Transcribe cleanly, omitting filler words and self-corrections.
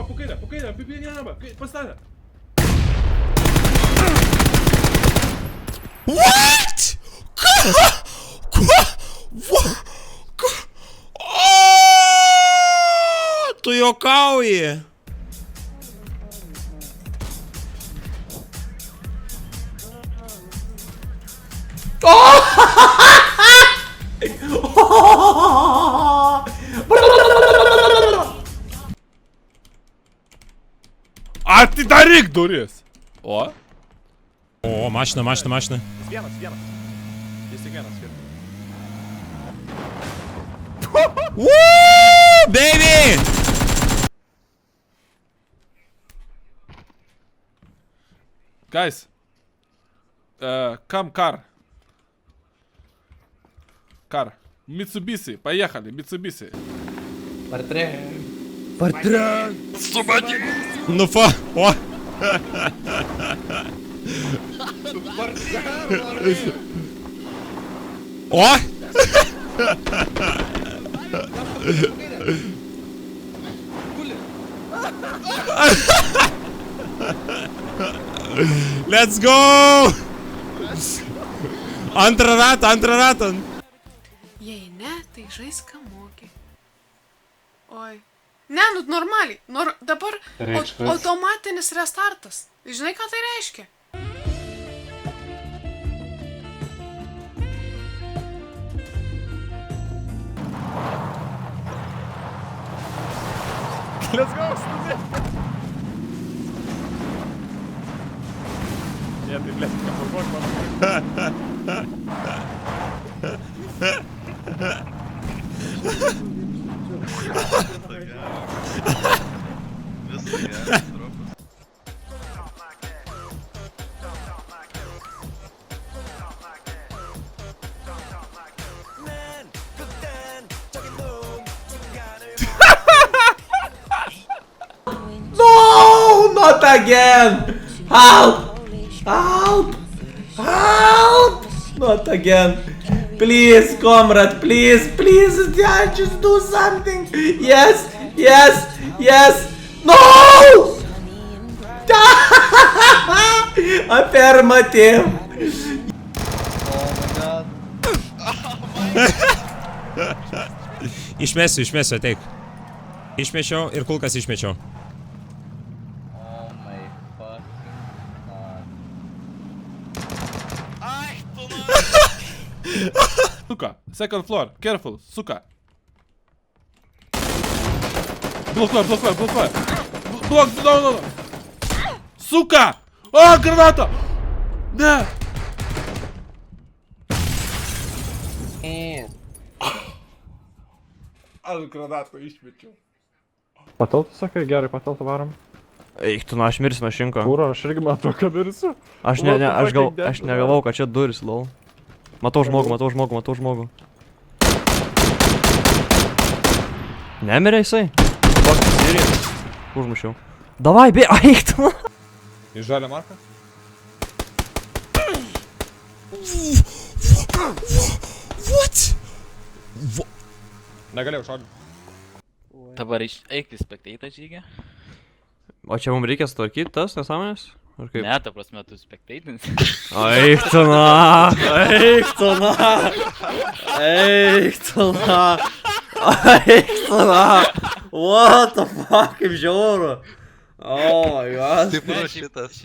po kairę, apie namą, pastatė. What? Tu juokauji. Atidaryk duris. O? O, mašina. Vienas. Jis tik vienas. Woo, baby! Guys. Come car. Mitsubishi, поехали, Mitsubishi. Портрет. Ну фа, о! О! Let's go! Antrą ratą. Jei ne, tai žaisk ką moki. Oi. Ne, nu normaliai. Dabar automatinis restartas. Žinai, ką tai reiškia? Let's go, студент! Нет, ты, блядь, как No, not again! Help! Not again! Please, comrade, please, yeah, just do something! Yes! No! Affirmative! Išmesiu, ateik. Išmečiau ir kulkas išmečiau. Сука, second floor, careful, сука. Блоквай. Блок, no. Сука! А, граната! Не! Aš granatą išmečiau. Pataltų sakai, gerai, pataltų varom. Eik, tu, aš mirsiu mašinko. Kūro, aš irgi matau, kad mirsiu. Aš negalvau, kad čia duris, lol. Matau žmogų. Nemirė jisai? Užmušiau. Davai, eik tu. Į žalią marką? What? Negalėjau šaudyti. Dabar eik į spektaitą žygį. O čia mums reikia sutvarkyti tas nesąmonės? Ar kaip? Ne, ta prasme, tu spektaitinis. Eik tu na! What the fuck, kaip žiauru. Oh my god. Stiprus šitas.